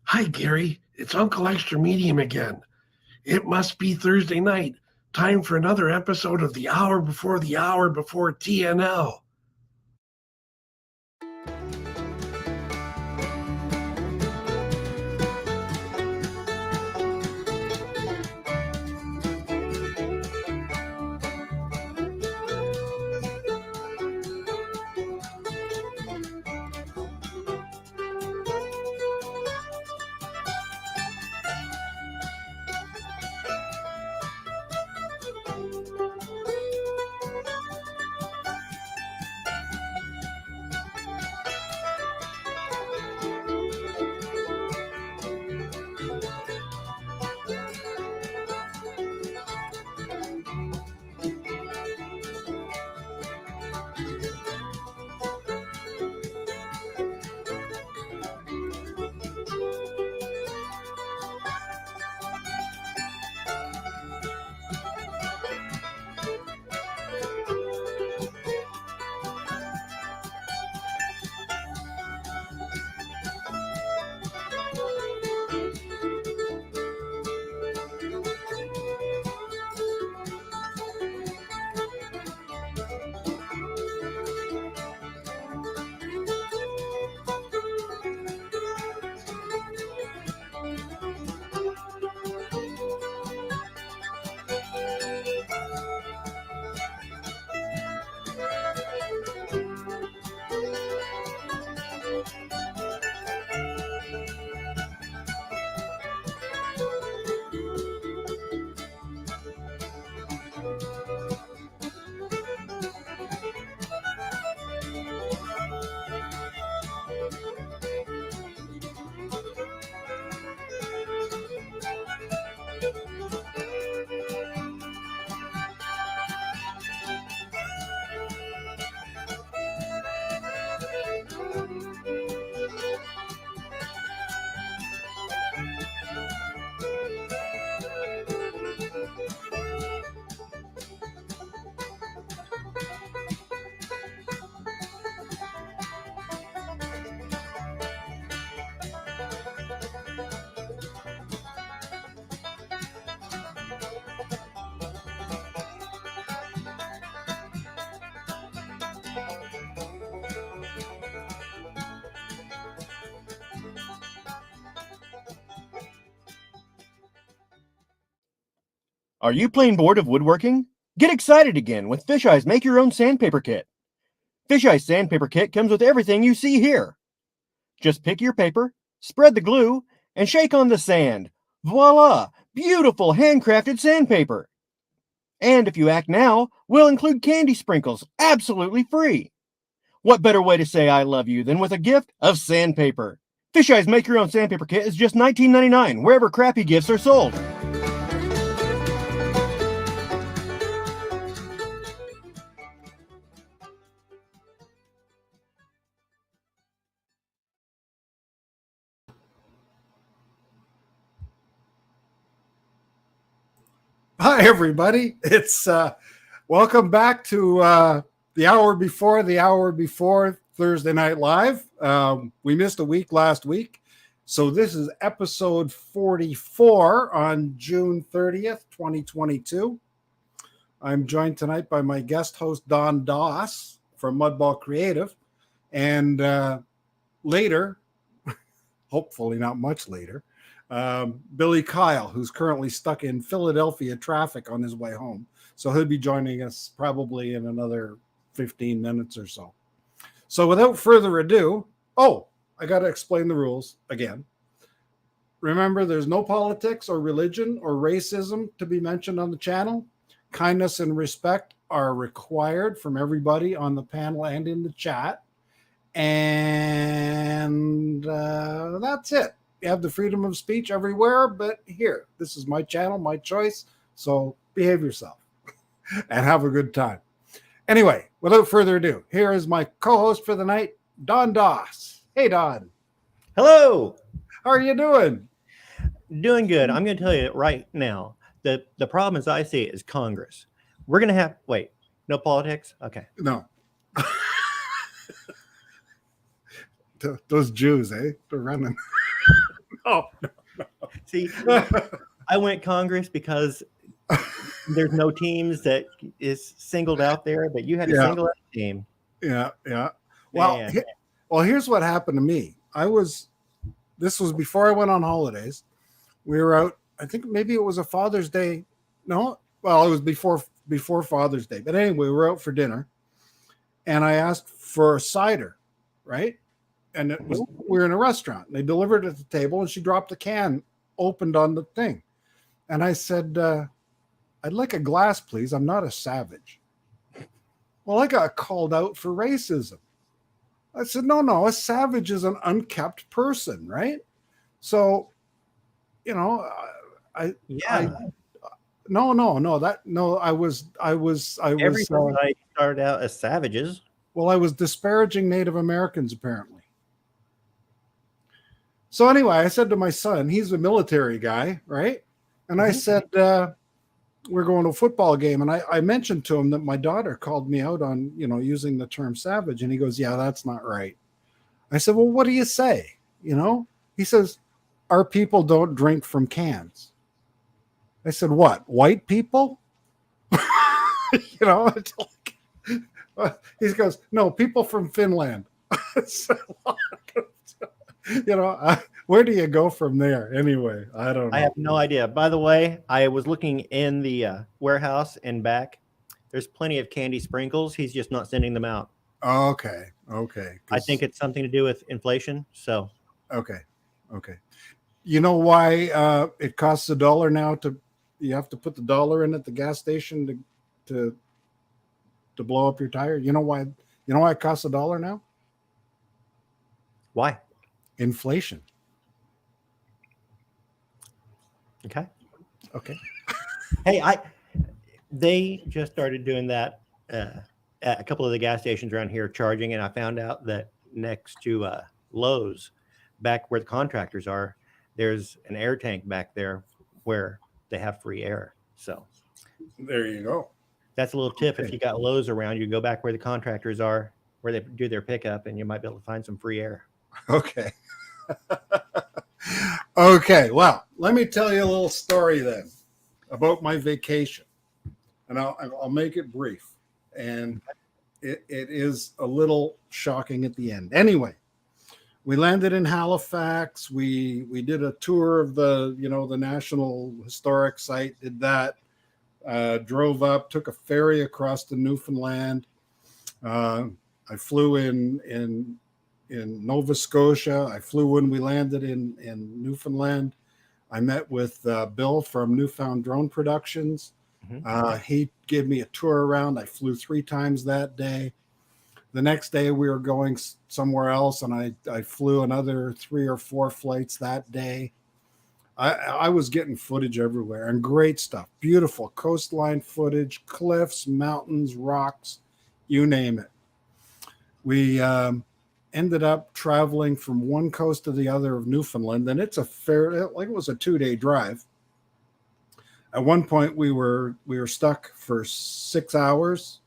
Hi, Gary. It's Uncle Extra Medium again. It must be Thursday night. Time for another episode of The Hour Before the Hour Before TNL. Are you plain bored of woodworking? Get excited again with Fisheye's Make Your Own Sandpaper Kit. Fisheye's Sandpaper Kit comes with everything you see here. Just pick your paper, spread the glue, and shake on the sand. Voila! Beautiful handcrafted sandpaper. And if you act now, we'll include candy sprinkles absolutely free. What better way to say I love you than with a gift of sandpaper? Fisheye's Make Your Own Sandpaper Kit is just $19.99 wherever crappy gifts are sold. Hi, everybody. It's welcome back to the hour before Thursday Night Live. We missed a week last week. So this is episode 44 on June 30th, 2022. I'm joined tonight by my guest host, Don Doss from Mudball Creative. And later, hopefully not much later, Billy Kyle, who's currently stuck in Philadelphia traffic on his way home. So he'll be joining us probably in another 15 minutes or so. So without further ado, I got to explain the rules again. Remember, there's no politics or religion or racism to be mentioned on the channel. Kindness and respect are required from everybody on the panel and in the chat. And that's it. You have the freedom of speech everywhere, but here, this is my channel, my choice. So behave yourself and have a good time. Anyway, without further ado, here is my co-host for the night, Don Doss. Hey, Don. Hello. How are you doing? Doing good. I'm going to tell you right now that the problem as I see it is Congress. We're going to have, no politics? Okay. No. Those Jews, they're running. Oh, See, I went Congress because there's no teams that is singled out there, but you had to Yeah. single out a team. yeah. Well, Man. here's what happened to me. This was before I went on holidays. We were out. I think maybe it was a Father's Day. No, well, it was before Father's Day. But anyway, we were out for dinner, and I asked for a cider, right? And we were in a restaurant. They delivered it at the table, and she dropped the can opened on the thing. And I said, I'd like a glass, please. I'm not a savage. Well, I got called out for racism. I said, no, a savage is an unkept person, right? So, you know, I was Everybody started out as savages. well, I was disparaging Native Americans, apparently. So anyway, I said to my son, he's a military guy, right? And I said, we're going to a football game. And I mentioned to him that my daughter called me out on, using the term savage. And he goes, yeah, that's not right. I said, well, what do you say? He says, our people don't drink from cans. I said, what? White people? He goes, no, people from Finland. So, where do you go from there? Anyway, I don't know. I have no idea. By the way, I was looking in the warehouse and back. There's plenty of candy sprinkles. He's just not sending them out. Okay. I think it's something to do with inflation. So. Okay. You know why it costs $1 now you have to put the dollar in at the gas station to blow up your tire? You know why it costs $1 now? Why? Inflation. Okay. Hey, they just started doing that at a couple of the gas stations around here charging, and I found out that next to Lowe's, back where the contractors are, there's an air tank back there where they have free air. So there you go. That's a little tip. If you got Lowe's around, you go back where the contractors are, where they do their pickup, and you might be able to find some free air. Okay. Okay. Well, let me tell you a little story then about my vacation, and I'll make it brief. And it is a little shocking at the end. Anyway, we landed in Halifax. We did a tour of the National Historic Site. Did that. Drove up, took a ferry across to Newfoundland. I flew in Nova Scotia. I flew when we landed in Newfoundland. I met with Bill from Newfound Drone Productions. Mm-hmm. He gave me a tour around. I flew 3 times that day. The next day we were going somewhere else, and I flew another 3 or 4 flights that day. I was getting footage everywhere, and great stuff. Beautiful coastline footage, cliffs, mountains, rocks, you name it. We ended up traveling from one coast to the other of Newfoundland, and it was a 2-day drive. At one point, we were stuck for 6 hours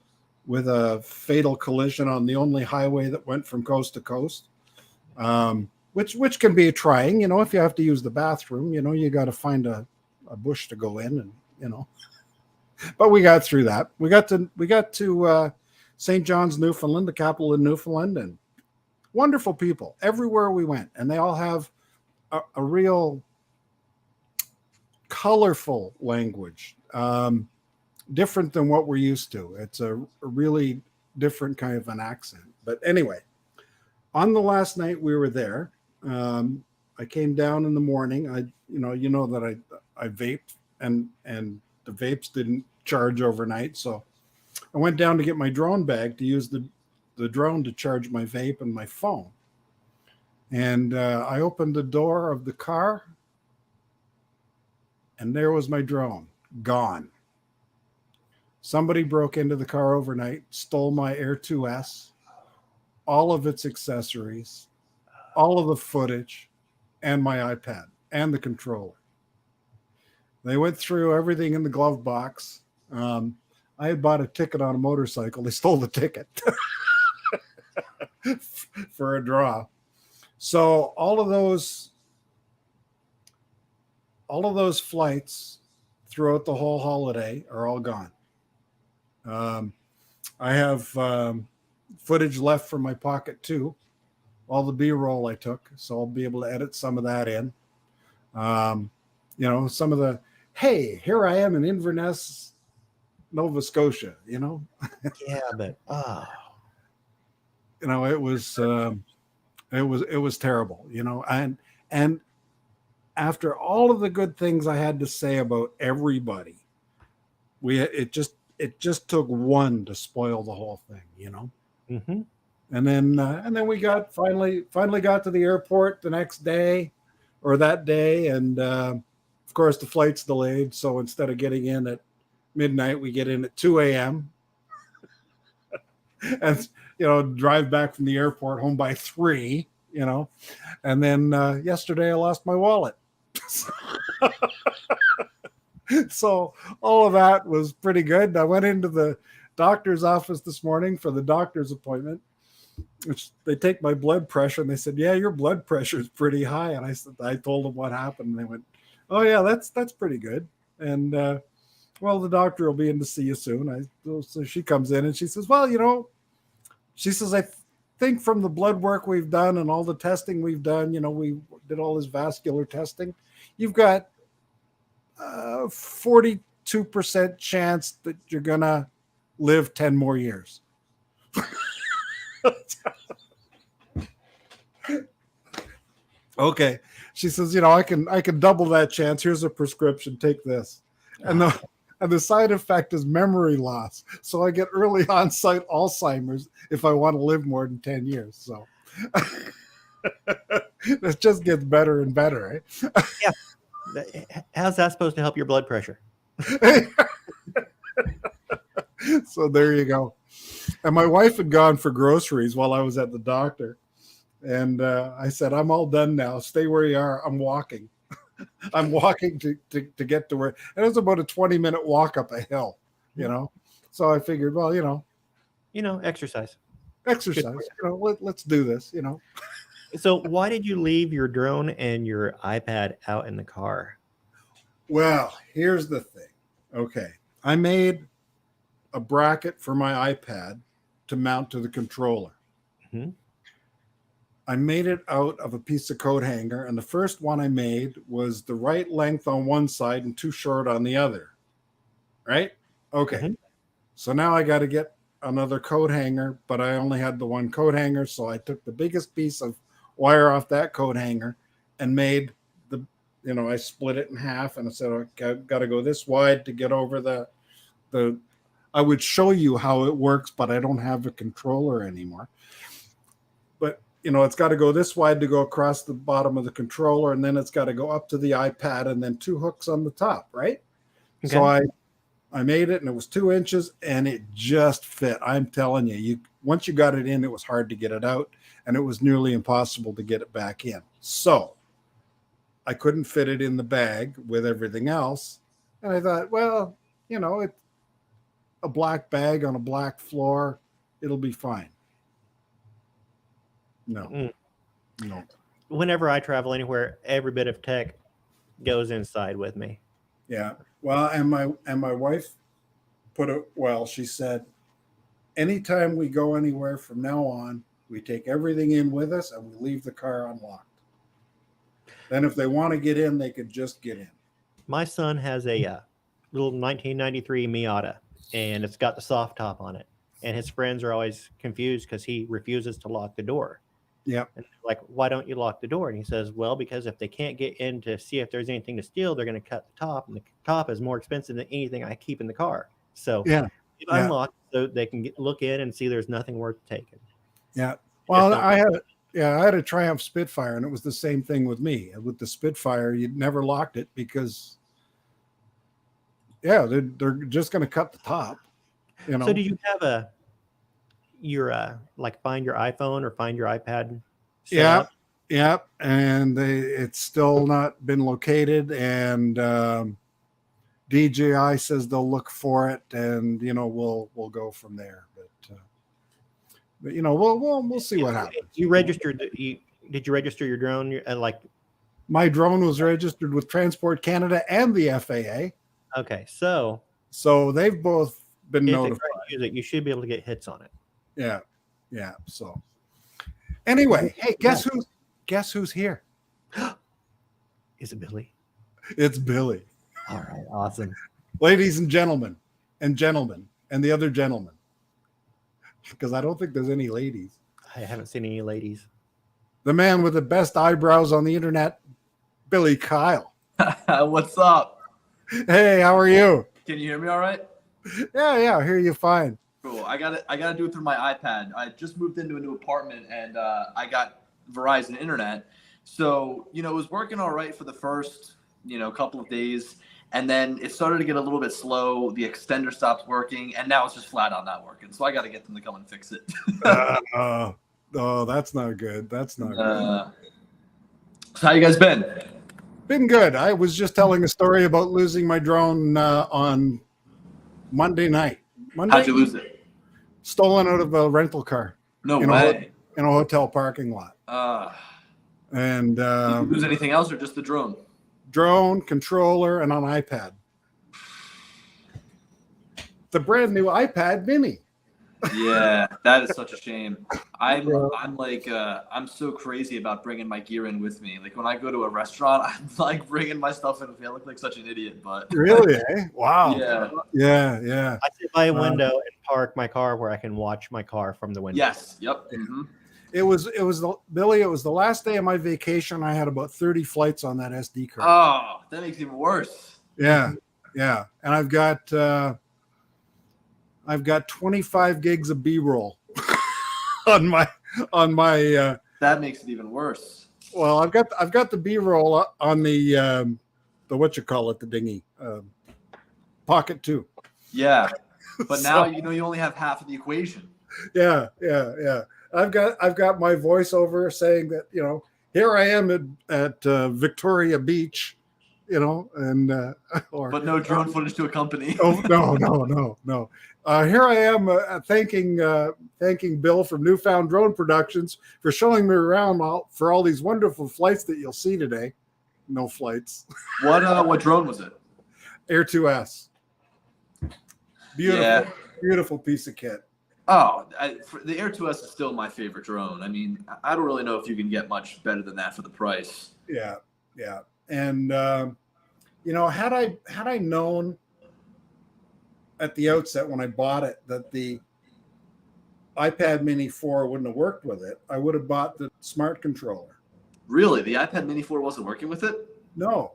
with a fatal collision on the only highway that went from coast to coast, which can be trying. If you have to use the bathroom, you got to find a bush to go in, and But we got through that. We got to St. John's, Newfoundland, the capital of Newfoundland, and wonderful people everywhere we went, and they all have a real colorful language, different than what we're used to. It's a really different kind of an accent. But anyway, on the last night we were there, I came down in the morning. I vaped, and the vapes didn't charge overnight, so I went down to get my drone bag to use the drone to charge my vape and my phone. And I opened the door of the car, and there was my drone, gone. Somebody broke into the car overnight, stole my Air 2S, all of its accessories, all of the footage, and my iPad, and the controller. They went through everything in the glove box. I had bought a ticket on a motorcycle. They stole the ticket for a draw. So all of those all of those flights throughout the whole holiday are all gone. I have footage left from my pocket too, all the B-roll I took, so I'll be able to edit some of that in. Some of the, hey, here I am in Inverness, Nova Scotia, Yeah, but it was terrible, and after all of the good things I had to say about everybody, it just took one to spoil the whole thing, Mm-hmm. And then we finally got to the airport the next day or that day, and of course the flight's delayed, so instead of getting in at midnight, we get in at 2 a.m. and drive back from the airport home by 3, and then yesterday I lost my wallet. So all of that was pretty good. I went into the doctor's office this morning for the doctor's appointment, which they take my blood pressure, and they said, yeah, your blood pressure is pretty high. And I told them what happened, and they went, oh yeah, that's pretty good. And well, the doctor will be in to see you soon. So she comes in and she says, well, she says, I think from the blood work we've done and all the testing we've done, we did all this vascular testing, you've got 42% chance that you're gonna live 10 more years. Okay. She says, I can double that chance. Here's a prescription. Take this. And the side effect is memory loss. So I get early onset Alzheimer's if I want to live more than 10 years. So it just gets better and better, right? Yeah. How's that supposed to help your blood pressure? So there you go. And my wife had gone for groceries while I was at the doctor. And I said, I'm all done now. Stay where you are. I'm walking. I'm walking to get to where. And it was about a 20-minute walk up a hill, So I figured, well, Exercise. Let's do this, So why did you leave your drone and your iPad out in the car? Well, here's the thing. Okay. I made a bracket for my iPad to mount to the controller. Mm-hmm. I made it out of a piece of coat hanger, and the first one I made was the right length on one side and too short on the other. Right? Okay. Mm-hmm. So now I got to get another coat hanger, but I only had the one coat hanger, so I took the biggest piece of wire off that coat hanger and made I split it in half, and I said, okay, I've got to go this wide to get over the I would show you how it works, but I don't have a controller anymore. But, it's got to go this wide to go across the bottom of the controller, and then it's got to go up to the iPad, and then 2 hooks on the top, right? Okay. So I made it, and it was 2 inches, and it just fit. I'm telling you, once you got it in, it was hard to get it out, and it was nearly impossible to get it back in. So I couldn't fit it in the bag with everything else. And I thought, well, it's a black bag on a black floor. It'll be fine. No. Whenever I travel anywhere, every bit of tech goes inside with me. Yeah. Well, and my wife put it well. She said, anytime we go anywhere from now on, we take everything in with us and we leave the car unlocked. Then if they want to get in, they could just get in. My son has a little 1993 Miata, and it's got the soft top on it. And his friends are always confused because he refuses to lock the door. Yeah. And they're like, why don't you lock the door? And he says, well, because if they can't get in to see if there's anything to steal, they're going to cut the top. And the top is more expensive than anything I keep in the car. So it's unlocked so they can look in and see there's nothing worth taking. Yeah. Well, I had a Triumph Spitfire, and it was the same thing with me. With the Spitfire, you never locked it because, they're just going to cut the top. So do you have your Find Your iPhone or Find Your iPad? Yeah, and it's still not been located, and DJI says they'll look for it, and we'll go from there. But we'll see what happens. Did you register your drone My drone was registered with Transport Canada and the FAA, Okay, so so they've both been if notified. they use it, you should be able to get hits on it. Yeah, yeah. So anyway, hey, guess who's here? Is it Billy? It's Billy. All right, awesome. Ladies and gentlemen, and the other gentlemen, because I don't think there's any ladies. I haven't seen any ladies. The man with the best eyebrows on the internet, Billy Kyle. What's up? Hey, how are you? Can you hear me all right? Yeah, I hear you fine. Cool. I gotta do it through my iPad. I just moved into a new apartment and I got Verizon internet. So, it was working all right for the first, couple of days. And then it started to get a little bit slow. The extender stopped working, and now it's just flat out not working. So I got to get them to come and fix it. Oh, that's not good. That's not good. So how you guys been? Been good. I was just telling a story about losing my drone on Monday night. How'd you lose it? Stolen out of a rental car No in way. in a hotel parking lot. And Did you lose anything else or just the drone? drone, controller, and an iPad. The brand new iPad Mini. Yeah, that is such a shame. I'm so crazy about bringing my gear in with me. Like when I go to a restaurant, I'm like bringing my stuff in with me. I look like such an idiot, but Really? Eh? Wow. yeah. Yeah. I sit by a window and park my car where I can watch my car from the window. Yes. Yep. Mm-hmm. It was Billy. It was the last day of my vacation. I had about 30 flights on that SD card. Oh, that makes it even worse. Yeah, and I've got 25 gigs of B-roll on my. That makes it even worse. Well, I've got the B-roll on the what you call it, the dinghy, Pocket 2. Yeah, but now So- you only have half of the equation. Yeah. I've got my voiceover saying that here I am at Victoria Beach, and But no drone footage to accompany. oh no. Here I am thanking Bill from Newfound Drone Productions for showing me around for all these wonderful flights that you'll see today. No flights. What drone was it? Air 2S. Beautiful, Yeah. beautiful piece of kit. Oh, the Air 2S is still my favorite drone. I mean, I don't really know if you can get much better than that for the price. Yeah. And had I known at the outset when I bought it that the iPad Mini 4 wouldn't have worked with it, I would have bought the smart controller. Really, the iPad Mini 4 wasn't working with it? No,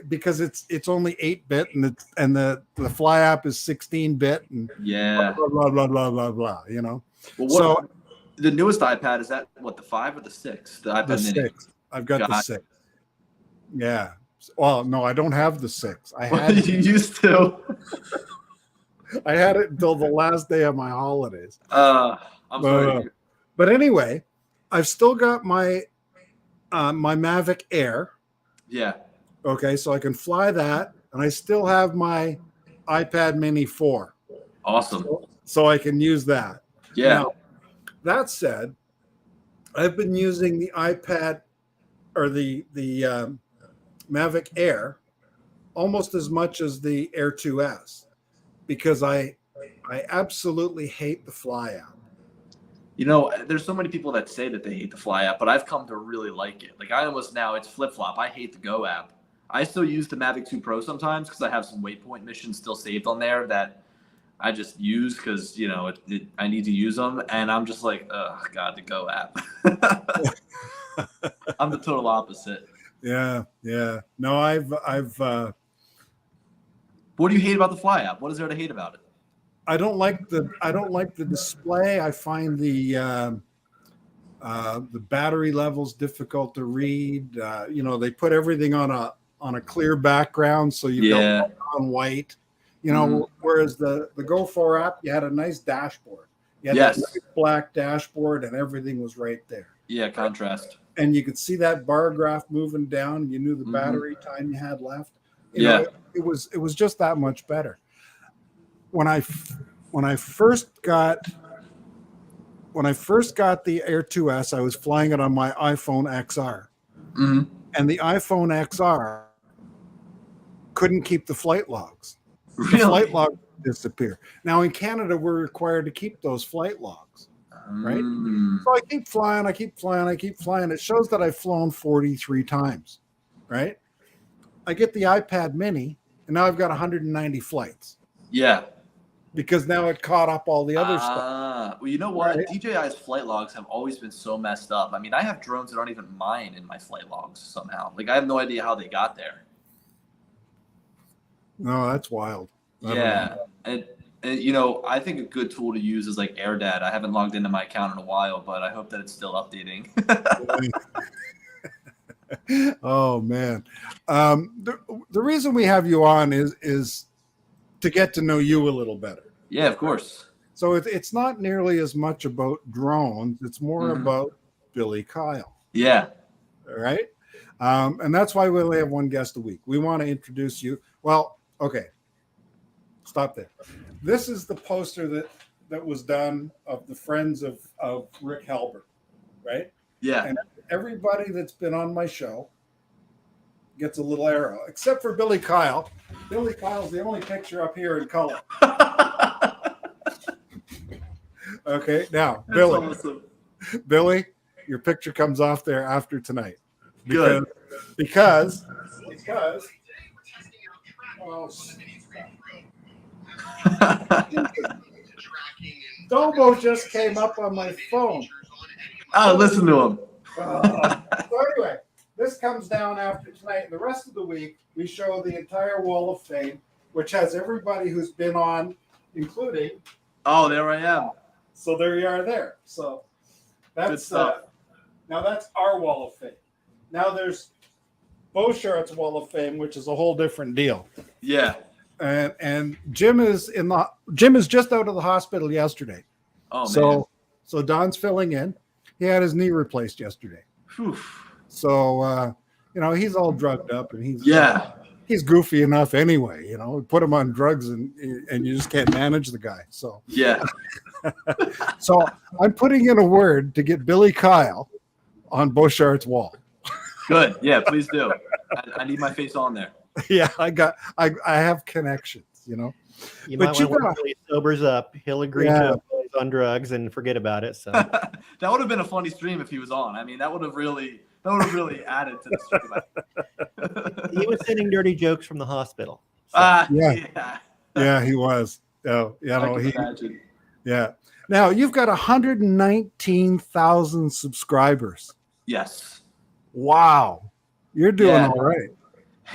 because it's only 8-bit and the Fly app is 16-bit and Yeah. blah blah blah. Well, So the newest iPad is that what, the 5 or the 6? The iPad the Mini. 6. I've got the Got 6. Yeah. Well, no, I don't have the 6. I Well, had you used to. it until the last day of my holidays. I'm sorry. But anyway, I've still got my my Mavic Air. Yeah. Okay, so I can fly that, and I still have my iPad Mini 4, Awesome. so I can use that. Yeah. Now, that said, I've been using the iPad or the Mavic Air almost as much as the Air 2S because I absolutely hate the Fly app. There's so many people that say that they hate the Fly app, but I've come to really like it. Like it's flip-flop. I hate the Go app. I still use the Mavic 2 Pro sometimes because I have some waypoint missions still saved on there that I just use because, I need to use them. And I'm just like, oh, God, the Go app. I'm the total opposite. Yeah. No, I've What do you hate about the Fly app? What is there to hate about it? I don't like the display. I find the battery levels difficult to read. They put everything on a clear background, so you don't on white. Whereas the Go 4 app, you had a nice dashboard. You had that nice black dashboard, and everything was right there. Yeah, contrast. And you could see that bar graph moving down. You knew the battery time you had left. It was just that much better. When I first got the Air 2S, I was flying it on my iPhone XR, and the iPhone XR couldn't keep the flight logs. The Really? flight logs disappear. Now in Canada, we're required to keep those flight logs. Right? So I keep flying. It shows that I've flown 43 times, right? I get the iPad mini, and now I've got 190 flights Yeah. because now it caught up all the other stuff. Well, you know what? Right. DJI's flight logs have always been so messed up. I mean, I have drones that aren't even mine in my flight logs somehow. Like, I have no idea how they got there. No, that's wild. I don't Yeah. know. And, you know, I think a good tool to use is like AirDad. I haven't logged into my account in a while, but I hope that it's still updating. Oh man, the reason we have you on is to get to know you a little better. Yeah, of course. So it's not nearly as much about drones. It's more Mhm. about Billy Kyle. Yeah. All right. And that's why we only have one guest a week. We want to introduce you. Well, okay. Stop there. This is the poster that was done of the friends of Rick Halbert, right? Yeah. And everybody that's been on my show gets a little arrow, except for Billy Kyle. Billy Kyle's the only picture up here in color. Okay, now, That's Billy. awesome. Billy, your picture comes off there after tonight. Good. Because well, Dobo just came up on my phone. Oh, listen to him. So anyway, this comes down after tonight. And the rest of the week, we show the entire Wall of Fame, which has everybody who's been on, including. Oh, there I am. So there you are there. So Good that's stuff. now that's our Wall of Fame. Now there's Beauchart's Wall of Fame, which is a whole different deal. Yeah. And Jim is just out of the hospital yesterday. Oh, man. So Don's filling in. He had his knee replaced yesterday. Whew. So he's all drugged up and he's goofy enough anyway. Put him on drugs and you just can't manage the guy. So Yeah. so I'm putting in a word to get Billy Kyle on Beauchart's wall. Good. Yeah, please do. I need my face on there. Yeah, I have connections. You But might you want to wait got- until he sobers up. He'll agree Yeah. to he's on drugs and forget about it. So That would have been a funny stream if he was on. I mean, that would have really added to the stream. he was sending dirty jokes from the hospital. So, Yeah. Yeah, he was. Oh, yeah, I no, can imagine. yeah. Now you've got 119,000 subscribers. Yes. Wow, you're doing Yeah. all right.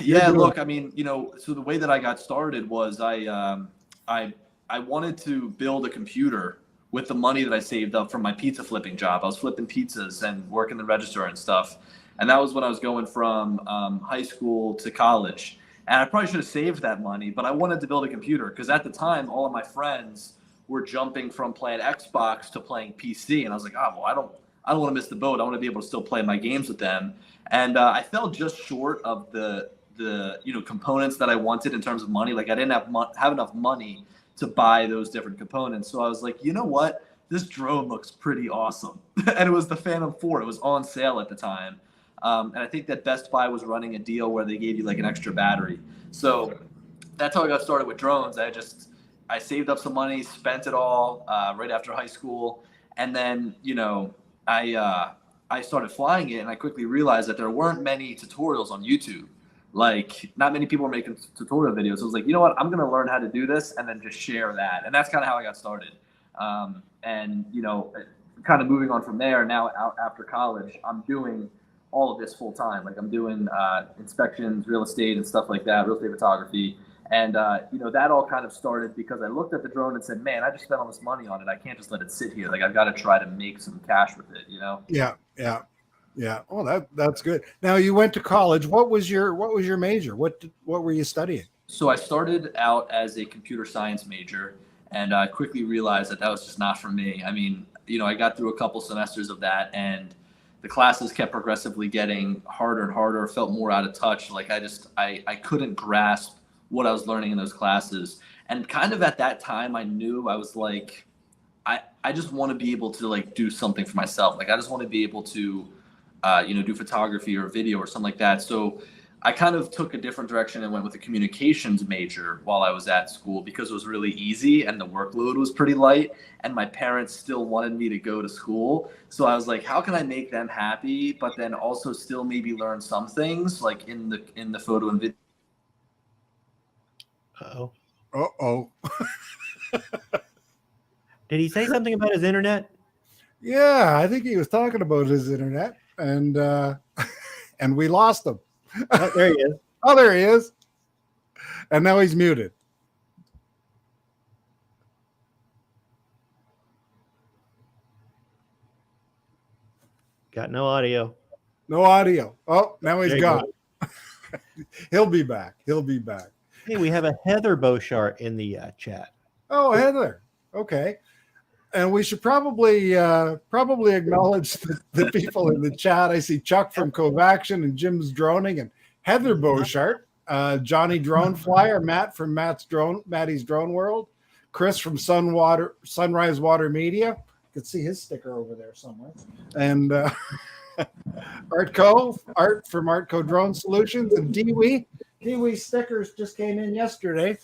Yeah, doing- look, I mean, so the way that I got started was I wanted to build a computer with the money that I saved up from my pizza flipping job. I was flipping pizzas and working the register and stuff. And that was when I was going from high school to college. And I probably should have saved that money, but I wanted to build a computer because at the time, all of my friends were jumping from playing Xbox to playing PC. And I was like, well, I don't want to miss the boat. I want to be able to still play my games with them. And I fell just short of the components that I wanted in terms of money. Like I didn't have enough money to buy those different components. So I was like, you know what? This drone looks pretty awesome. And it was the Phantom 4. It was on sale at the time. And I think that Best Buy was running a deal where they gave you like an extra battery. So that's how I got started with drones. I saved up some money, spent it all right after high school. And then, I started flying it and I quickly realized that there weren't many tutorials on YouTube. Like not many people were making tutorial videos. So I was like, you know what? I'm going to learn how to do this and then just share that. And that's kind of how I got started. And kind of moving on from there now out after college, I'm doing all of this full time. Like I'm doing inspections, real estate and stuff like that, real estate photography. And, that all kind of started because I looked at the drone and said, man, I just spent all this money on it. I can't just let it sit here. Like I've got to try to make some cash with it, Yeah. Oh, that's good. Now you went to college. What was your major? What were you studying? So I started out as a computer science major and I quickly realized that was just not for me. I mean, I got through a couple semesters of that and the classes kept progressively getting harder and harder, felt more out of touch. Like I couldn't grasp what I was learning in those classes. And kind of at that time, I knew I was like, I just want to be able to like do something for myself. Like I just want to be able to do photography or video or something like that. So I kind of took a different direction and went with a communications major while I was at school because it was really easy and the workload was pretty light, and my parents still wanted me to go to school. So I was like, how can I make them happy, but then also still maybe learn some things like in the photo and video. Uh-oh. Uh-oh. Did he say something about his internet? Yeah, I think he was talking about his internet, and and we lost him. Oh, there he is. Oh, there he is. And now he's muted. Got no audio. No audio. Oh, now he's There you gone. He'll be back. He'll be back. Hey, we have a Heather Beauchart in the chat. Oh, Heather. Okay. And we should probably acknowledge the people in the chat. I see Chuck from Covaction and Jim's Droning and Heather Beauchart, Johnny Drone Flyer, Matt from Matty's Drone World, Chris from Sunrise Water Media. You can see his sticker over there somewhere. And Art from Artco Drone Solutions, and Dewey. Dewey stickers just came in yesterday.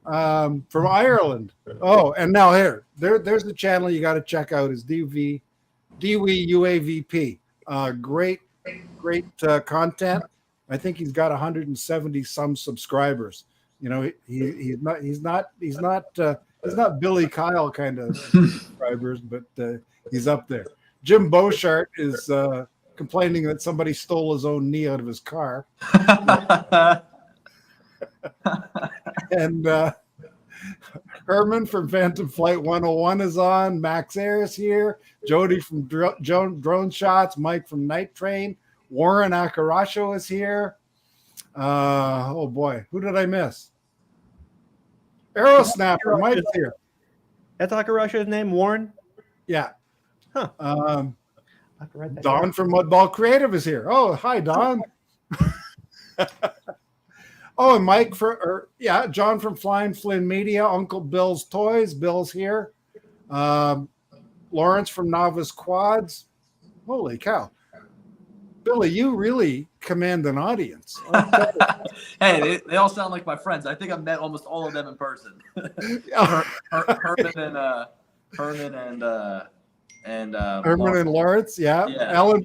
From Ireland. Oh, and now there's the channel you got to check out is Dewey UAVP. Great content. I think he's got 170 some subscribers. You know, he's not Billy Kyle kind of subscribers, but he's up there. Jim Beauchart is complaining that somebody stole his own knee out of his car. And Herman from Phantom Flight 101 is on. Max Air is here. Jody from Drone Shots. Mike from Night Train. Warren Akarasho is here. Oh boy, who did I miss? Aerosnapper Mike's here. That's Akarasho's name, Warren? Yeah. Huh. I have to write that Don down. from Mudball Creative is here. Oh, hi, Don. Oh, and John from Flying Flynn Media, Uncle Bill's Toys. Bill's here. Lawrence from Novice Quads. Holy cow. Billy, you really command an audience. Hey, they all sound like my friends. I think I've met almost all of them in person. Herman and Lawrence, yeah. Yeah.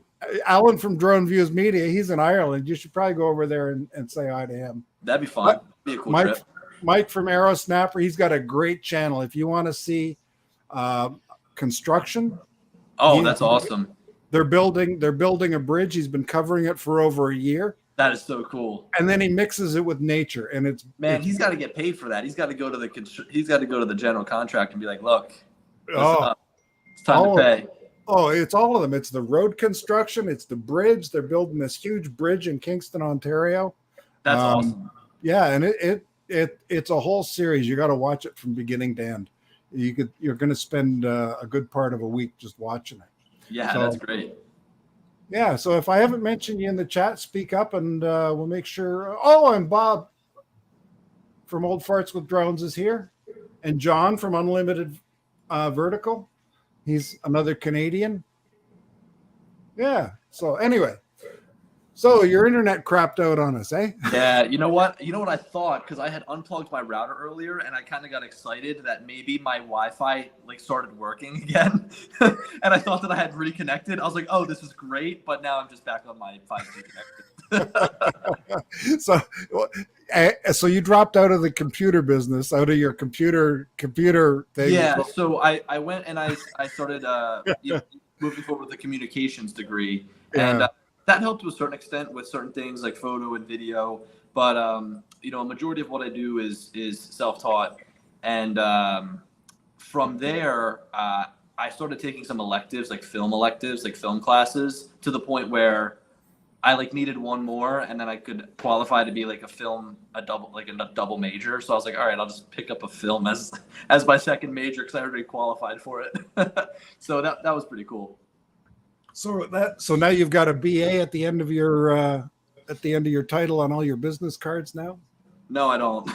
Alan from Drone Views Media, he's in Ireland. You should probably go over there and say hi to him. That'd be fun. Be a cool trip. Mike from Aerosnapper, he's got a great channel. If you want to see construction. Oh, that's awesome. They're building a bridge. He's been covering it for over a year. That is so cool. And then he mixes it with nature, and he's got to get paid for that. He's got to go to the general contract and be like, look, it's time to pay. Oh, it's all of them. It's the road construction. It's the bridge. They're building this huge bridge in Kingston, Ontario. That's awesome. Yeah, and it's a whole series. You got to watch it from beginning to end. You're going to spend a good part of a week just watching it. Yeah, that's great. Yeah, so if I haven't mentioned you in the chat, speak up and we'll make sure. Oh, and Bob from Old Farts with Drones is here. And John from Unlimited Vertical. He's another Canadian. Yeah, so anyway. So your internet crapped out on us, eh? Yeah, you know what I thought, because I had unplugged my router earlier and I kind of got excited that maybe my Wi-Fi started working again. And I thought that I had reconnected. I was like, oh, this is great, but now I'm just back on my 5G connection. So you dropped out of the computer business, out of your computer thing. Yeah, so I went and I started moving forward with the communications degree. And that helped to a certain extent with certain things like photo and video, but a majority of what I do is self-taught, and from there I started taking some electives, like film classes, to the point where I needed one more, and then I could qualify to be a double major. So I was like, all right, I'll just pick up a film as my second major because I already qualified for it. So that was pretty cool. So now you've got a BA at the end of your title on all your business cards now? No, I don't.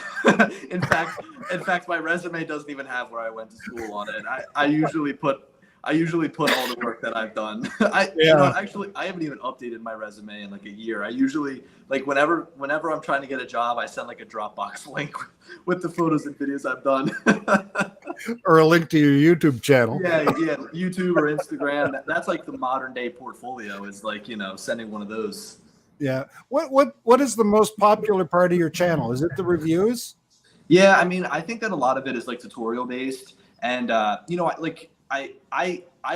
In fact, my resume doesn't even have where I went to school on it. I usually put I usually put all the work that I've done. Actually, I haven't even updated my resume in like a year. I usually like whenever I'm trying to get a job, I send like a Dropbox link with the photos and videos I've done. Or a link to your YouTube channel. Yeah, YouTube or Instagram. That's like the modern day portfolio. Is like sending one of those. Yeah. What is the most popular part of your channel? Is it the reviews? Yeah, I mean, I think that a lot of it is like tutorial based, and I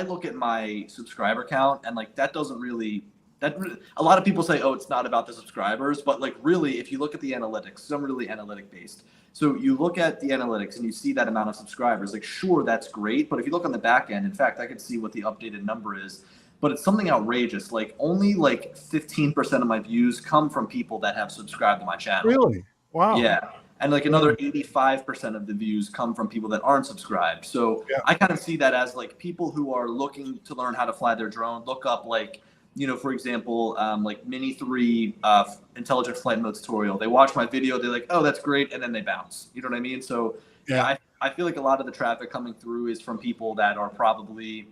look at my subscriber count, and like that doesn't really. A lot of people say, oh, it's not about the subscribers, but like really, if you look at the analytics, some really analytic based. So you look at the analytics and you see that amount of subscribers. Like, sure, that's great, but if you look on the back end, in fact, I could see what the updated number is. But it's something outrageous. Like only like 15% of my views come from people that have subscribed to my channel. Really? Wow. Yeah. And like another 85% of the views come from people that aren't subscribed. So I kind of see that as like people who are looking to learn how to fly their drone, look up like, for example, like Mini 3 intelligent flight mode tutorial. They watch my video, they're like, oh, that's great. And then they bounce. You know what I mean? So I feel like a lot of the traffic coming through is from people that are probably,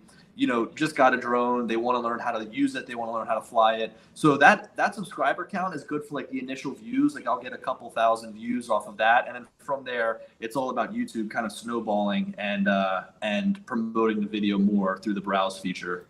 just got a drone. They want to learn how to use it. They want to learn how to fly it. So that subscriber count is good for like the initial views. Like I'll get a couple thousand views off of that. And then from there, it's all about YouTube kind of snowballing and promoting the video more through the browse feature.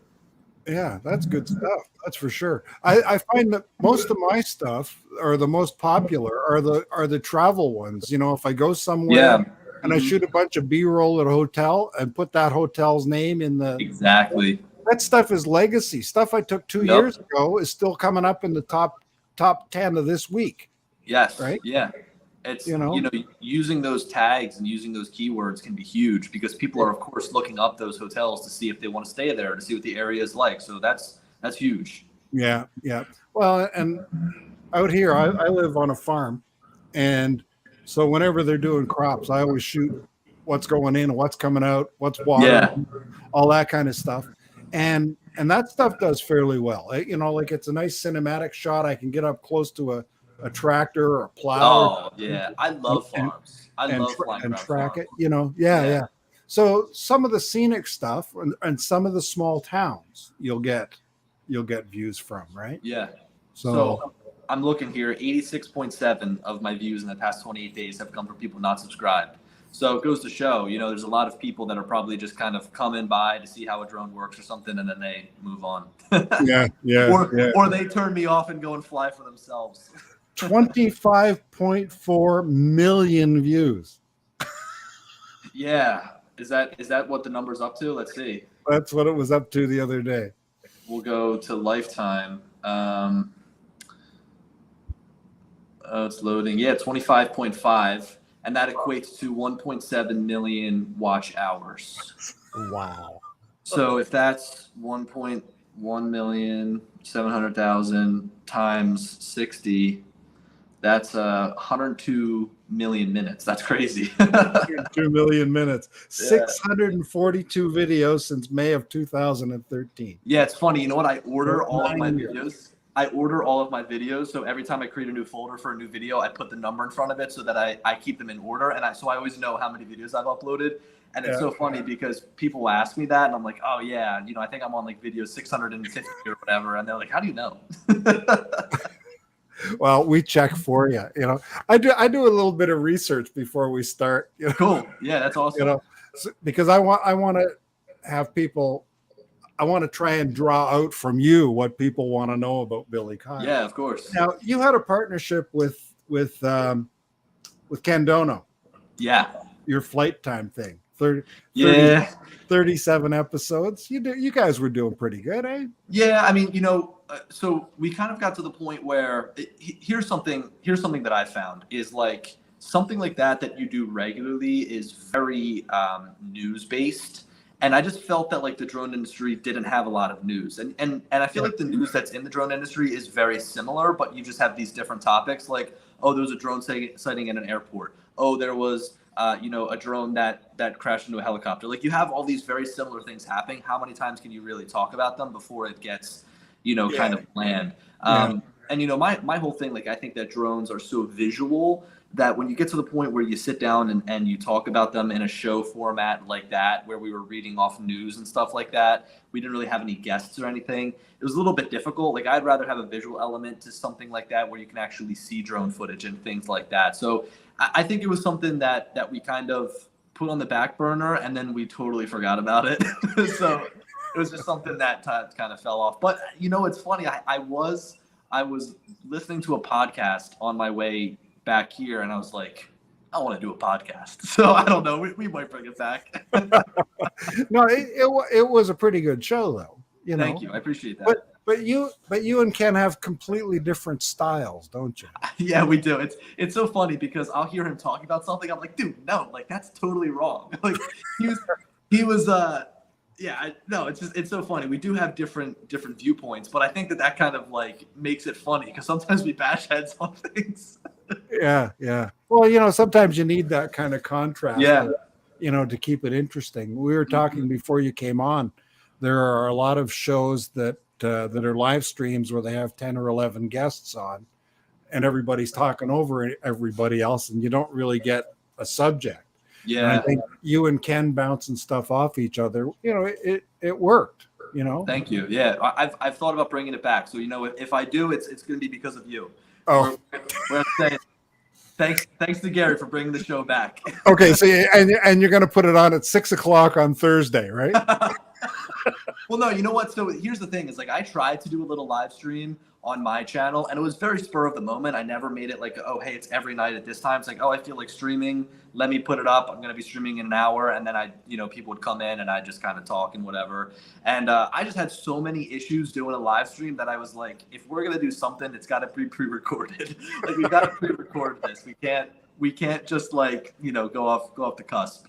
Yeah, that's good stuff. That's for sure. I find that most of my stuff, or the most popular, are the travel ones. If I go somewhere and I shoot a bunch of B-roll at a hotel and put that hotel's name in the exactly. That stuff is legacy. Stuff I took 2 years ago is still coming up in the top 10 of this week. Yes. Right. Yeah. It's using those tags and using those keywords can be huge because people are of course looking up those hotels to see if they want to stay there, to see what the area is like. So that's huge. Yeah. Yeah. Well, and out here, I live on a farm, and so whenever they're doing crops, I always shoot what's going in, what's coming out, what's water, all that kind of stuff. And that stuff does fairly well. Like it's a nice cinematic shot. I can get up close to a tractor or a plow. Oh, yeah. I love farms. I love flying and track farms. it, Yeah. So some of the scenic stuff and some of the small towns you'll get views from, right? Yeah. So I'm looking here, 86.7 of my views in the past 28 days have come from people not subscribed. So it goes to show, there's a lot of people that are probably just kind of coming by to see how a drone works or something, and then they move on. Or they turn me off and go and fly for themselves. 25.4 million views. Yeah. Is that what the number's up to? Let's see. That's what it was up to the other day. We'll go to lifetime. It's loading. Yeah, 25.5. And that equates to 1.7 million watch hours. Wow. So if that's 1.1,700,000 times 60, that's 102 million minutes. That's crazy. 2 million minutes. 642 videos since May of 2013. Yeah, it's funny. You know what? I order all of my videos. So every time I create a new folder for a new video, I put the number in front of it so that I keep them in order. And so I always know how many videos I've uploaded. And it's so funny because people ask me that and I'm like, oh yeah, I think I'm on like video 650 or whatever. And they're like, how do you know? Well, we check for you. I do a little bit of research before we start. Cool. Yeah, that's awesome. Because I want to have people. I want to try and draw out from you what people want to know about Billy Kyle. Yeah, of course. Now you had a partnership with Candono. Yeah. Your flight time thing. 37 episodes. You guys were doing pretty good, eh? Yeah, I mean, so we kind of got to the point where here's something that I found is like something like that you do regularly is very news based. And I just felt that like the drone industry didn't have a lot of news. And I feel like the news that's in the drone industry is very similar, but you just have these different topics like, oh, there was a drone sighting in an airport. Oh, there was a drone that crashed into a helicopter. Like you have all these very similar things happening. How many times can you really talk about them before it gets, kind of bland? And my whole thing, like I think that drones are so visual that when you get to the point where you sit down and you talk about them in a show format like that, where we were reading off news and stuff like that, we didn't really have any guests or anything. It was a little bit difficult. Like I'd rather have a visual element to something like that where you can actually see drone footage and things like that. So I think it was something that we kind of put on the back burner and then we totally forgot about it. So it was just something that kind of fell off. But it's funny. I was listening to a podcast on my way back here and I was like, I want to do a podcast. So I don't know. We might bring it back. No, it was a pretty good show though. Thank you. I appreciate that. But you and Ken have completely different styles, don't you? Yeah, we do. It's so funny because I'll hear him talking about something. I'm like, dude, no, like that's totally wrong. Like he was no, it's so funny. We do have different viewpoints, but I think that kind of like makes it funny because sometimes we bash heads on things. Yeah. Well, sometimes you need that kind of contrast. Yeah. To keep it interesting. We were talking before you came on. There are a lot of shows that are live streams where they have 10 or 11 guests on, and everybody's talking over everybody else, and you don't really get a subject. Yeah. And I think you and Ken bouncing stuff off each other, it worked. Thank you. Yeah, I've thought about bringing it back. So if I do, it's going to be because of you. Oh, we're saying thanks to Gary for bringing the show back. Okay. So and you're going to put it on at 6:00 on Thursday, right? Well, no, you know what? So here's the thing: is like I tried to do a little live stream on my channel, and it was very spur of the moment. I never made it like, oh, hey, it's every night at this time. It's like, oh, I feel like streaming. Let me put it up. I'm gonna be streaming in an hour, and then people would come in, and I just kind of talk and whatever. And I just had so many issues doing a live stream that I was like, if we're gonna do something, it's got to be pre-recorded. Like we got to pre-record this. We can't just like go off the cusp.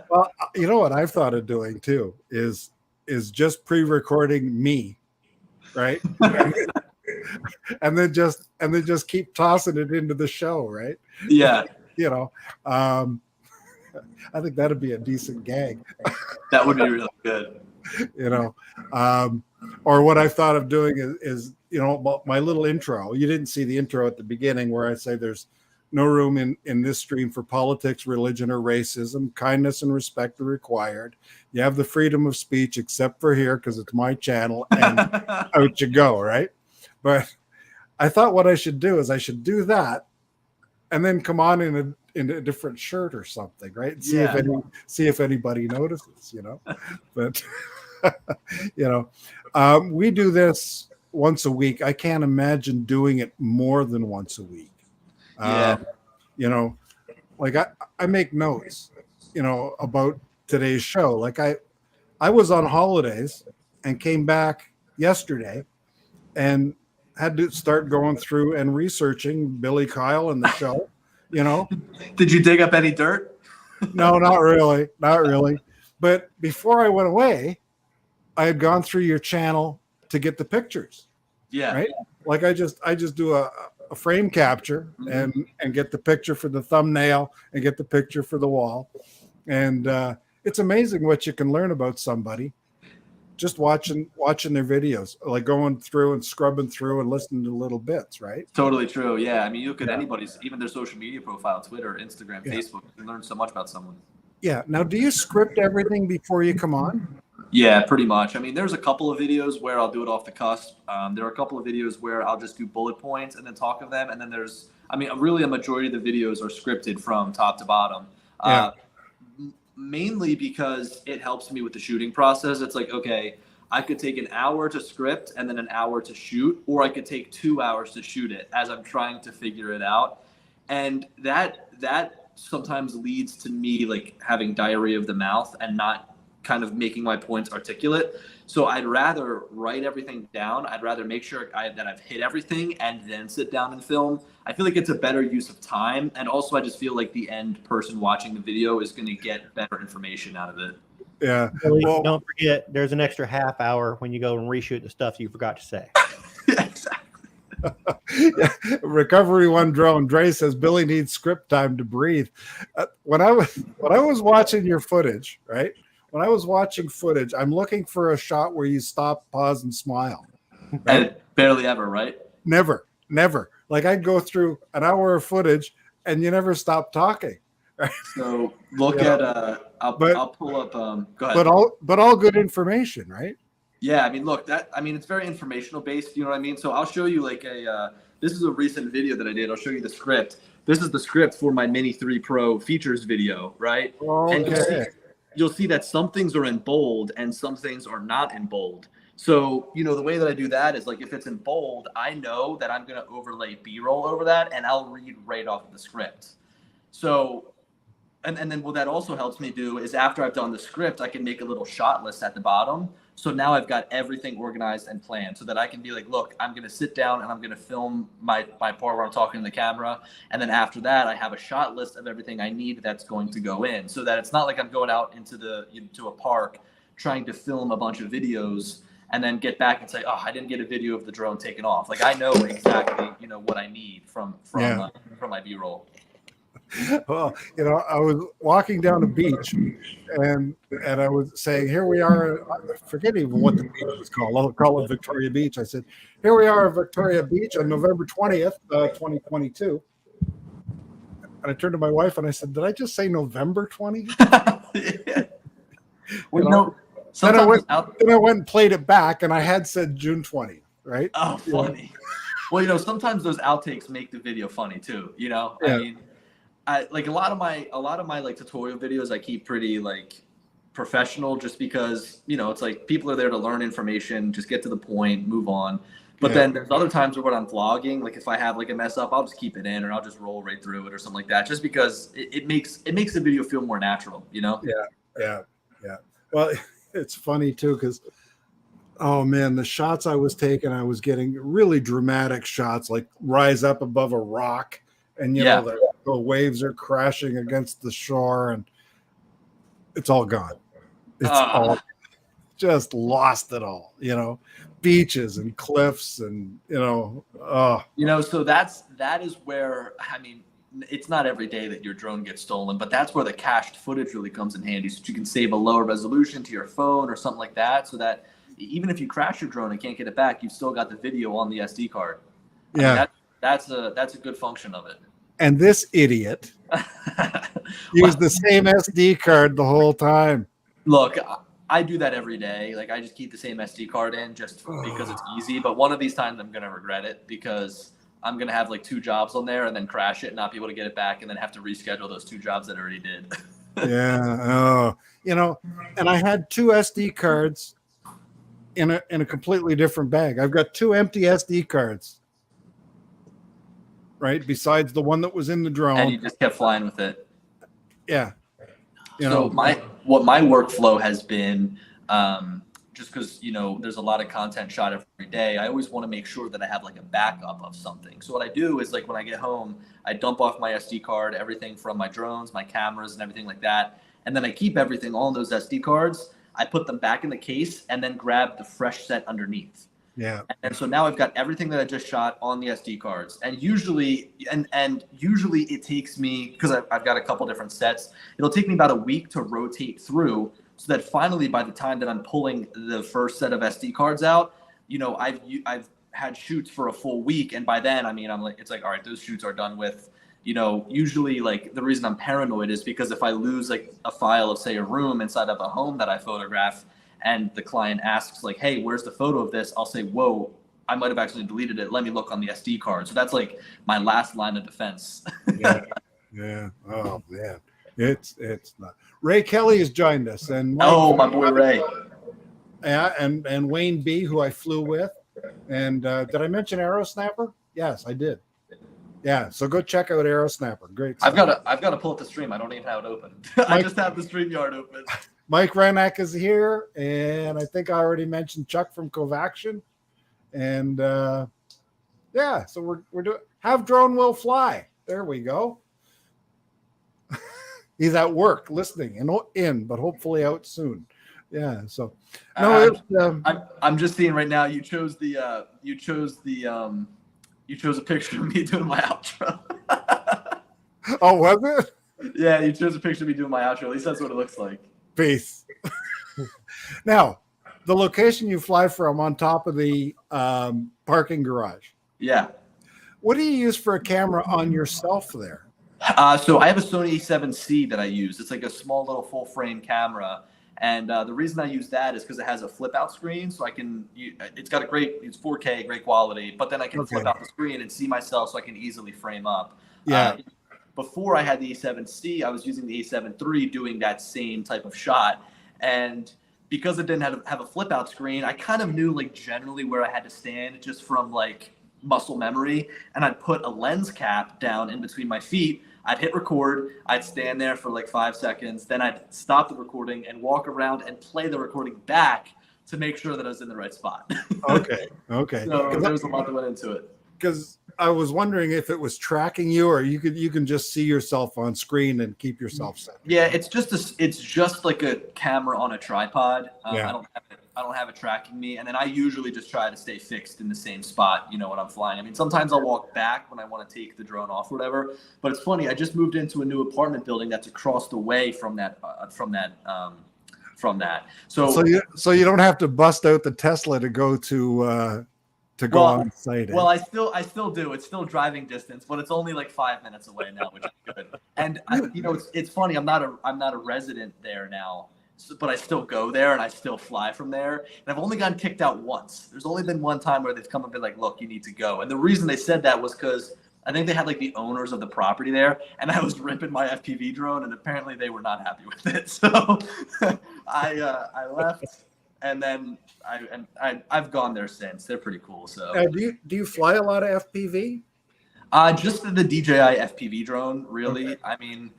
Well, you know what I've thought of doing too is just pre-recording me, right? and then just keep tossing it into the show, right? Yeah. I think that'd be a decent gag. That would be really good. Or what I've thought of doing is my little intro. You didn't see the intro at the beginning where I say there's no room in this stream for politics, religion, or racism. Kindness and respect are required. You have the freedom of speech, except for here because it's my channel, and out you go, right? But I thought what I should do is I should do that, and then come on in a different shirt or something, right? And see if anybody notices, But we do this once a week. I can't imagine doing it more than once a week. Like I make notes, about today's show. Like I was on holidays and came back yesterday and had to start going through and researching Billy Kyle and the show, Did you dig up any dirt? No, not really. But before I went away, I had gone through your channel to get the pictures. Yeah. Right. Like I just do a frame capture and get the picture for the thumbnail and get the picture for the wall. And it's amazing what you can learn about somebody just watching their videos, like going through and scrubbing through and listening to little bits, right? Totally true. Yeah. I mean, you look at anybody's, even their social media profile, Twitter, Instagram, Facebook, you can learn so much about someone. Yeah. Now, do you script everything before you come on? Yeah, pretty much. I mean, there's a couple of videos where I'll do it off the cusp. There are a couple of videos where I'll just do bullet points and then talk of them. And then really a majority of the videos are scripted from top to bottom. Yeah. Mainly because it helps me with the shooting process. It's like, okay, I could take an hour to script and then an hour to shoot, or I could take 2 hours to shoot it as I'm trying to figure it out. And that sometimes leads to me like having diarrhea of the mouth and not kind of making my points articulate. So I'd rather write everything down. I'd rather make sure that I've hit everything and then sit down and film. I feel like it's a better use of time. And also I just feel like the end person watching the video is going to get better information out of it. Yeah. Well, don't forget, there's an extra half hour when you go and reshoot the stuff you forgot to say. Yeah, exactly. Yeah. Recovery One Drone. Dre says Billy needs script time to breathe. When I was watching your footage, right? When I was watching footage, I'm looking for a shot where you stop, pause, and smile. Right? And barely ever, right? Never. Like I'd go through an hour of footage and you never stop talking. So look Yeah. at But- I'll pull up go ahead. But all good information, right? Yeah, I mean, look, it's very informational based. You know what I mean? So I'll show you like this is a recent video that I did. I'll show you the script. This is the script for my Mini 3 Pro features video, right? And you'll see that some things are in bold and some things are not in bold. So, the way that I do that is like if it's in bold, I know that I'm going to overlay B-roll over that and I'll read right off of the script. So, and then what that also helps me do is after I've done the script, I can make a little shot list at the bottom. So now I've got everything organized and planned so that I can be like, look, I'm going to sit down and I'm going to film my part where I'm talking to the camera. And then after that, I have a shot list of everything I need that's going to go in so that it's not like I'm going out into a park trying to film a bunch of videos and then get back and say, oh, I didn't get a video of the drone taken off. Like I know exactly, what I need from my B-roll. Well, I was walking down a beach and I was saying, here we are. I forget even what the beach was called. I'll call it Victoria Beach. I said, here we are at Victoria Beach on November 20th, 2022. And I turned to my wife and I said, did I just say November 20th? Well, Then I went and played it back and I had said June 20th, right? Oh, funny. Well, sometimes those outtakes make the video funny too, Yeah. I mean, I like a lot of my like tutorial videos I keep pretty like professional just because, it's like people are there to learn information, just get to the point, move on. But then there's other times where when I'm vlogging, like if I have like a mess up, I'll just keep it in or I'll just roll right through it or something like that, just because it makes the video feel more natural, Yeah. Well, it's funny too, because oh man, the shots I was taking, I was getting really dramatic shots, like rise up above a rock, and the waves are crashing against the shore, and it's all gone. It's all just lost it all. Beaches and cliffs, and So that is where it's not every day that your drone gets stolen, but that's where the cached footage really comes in handy. So that you can save a lower resolution to your phone or something like that, so that even if you crash your drone and can't get it back, you've still got the video on the SD card. That's a good function of it. And this idiot used the same SD card the whole time. Look, I do that every day. Like I just keep the same SD card in just because it's easy. But one of these times I'm gonna regret it because I'm gonna have like 2 jobs on there and then crash it and not be able to get it back and then have to reschedule those 2 jobs that I already did. Yeah. And I had 2 SD cards in a completely different bag. I've got 2 empty SD cards, right, besides the one that was in the drone. And you just kept flying with it. Yeah. So my workflow has been just because there's a lot of content shot every day. I always want to make sure that I have like a backup of something. So what I do is like when I get home, I dump off my SD card, everything from my drones, my cameras, and everything like that, and then I keep everything on those SD cards. I put them back in the case and then grab the fresh set underneath. Yeah. And so now I've got everything that I just shot on the SD cards. And usually it takes me, because I've got a couple different sets, it'll take me about a week to rotate through so that finally by the time that I'm pulling the first set of SD cards out, I've had shoots for a full week. And by then, it's like, all right, those shoots are done with. Usually like the reason I'm paranoid is because if I lose like a file of say a room inside of a home that I photograph and the client asks like, hey, where's the photo of this? I'll say, whoa, I might've actually deleted it. Let me look on the SD card. So that's like my last line of defense. Yeah. Oh man. It's not. Ray Kelly has joined us, and my boy Ray. Yeah, and Wayne B, who I flew with. And did I mention Arrow Snapper? Yes, I did. Yeah, so go check out Arrow Snapper. Great stuff. I've got to pull up the stream. I don't even have it open. I just have the StreamYard open. Mike Renak is here, and I think I already mentioned Chuck from Covaction. And so we're doing Have Drone Will Fly. There we go. He's at work listening and in, but hopefully out soon. Yeah. So I'm just seeing right now. You chose a picture of me doing my outro. Oh, was it? Yeah, you chose a picture of me doing my outro. At least that's what it looks like. Peace. Now, the location you fly from on top of the parking garage. Yeah. What do you use for a camera on yourself there? So I have a Sony A7C that I use. It's like a small little full frame camera. And the reason I use that is because it has a flip out screen. So it's got it's 4K, great quality, but then I can flip out the screen and see myself so I can easily frame up. Yeah. Before I had the A7C, I was using the A7 III doing that same type of shot. And because it didn't have a flip out screen, I kind of knew like generally where I had to stand just from like muscle memory. And I'd put a lens cap down in between my feet. I'd hit record. I'd stand there for like 5 seconds. Then I'd stop the recording and walk around and play the recording back to make sure that I was in the right spot. Okay. So there was a lot that went into it. Because I was wondering if it was tracking you, or you can just see yourself on screen and keep yourself set. Yeah, it's just like a camera on a tripod. Yeah. I don't have it tracking me, and then I usually just try to stay fixed in the same spot, when I'm flying. I mean, sometimes I'll walk back when I want to take the drone off or whatever. But it's funny. I just moved into a new apartment building that's across the way from that. So you don't have to bust out the Tesla to go to go on site. Well, I still do. It's still driving distance, but it's only like 5 minutes away now, which is good. And it's funny. I'm not a resident there now, but I still go there and I still fly from there. And I've only gotten kicked out once. There's only been one time where they've come and been like, "Look, you need to go." And the reason they said that was because I think they had like the owners of the property there, and I was ripping my FPV drone, and apparently they were not happy with it. So I left. And then I've gone there since. They're pretty cool. So do you fly a lot of FPV? Just the DJI FPV drone, really. Okay. I mean,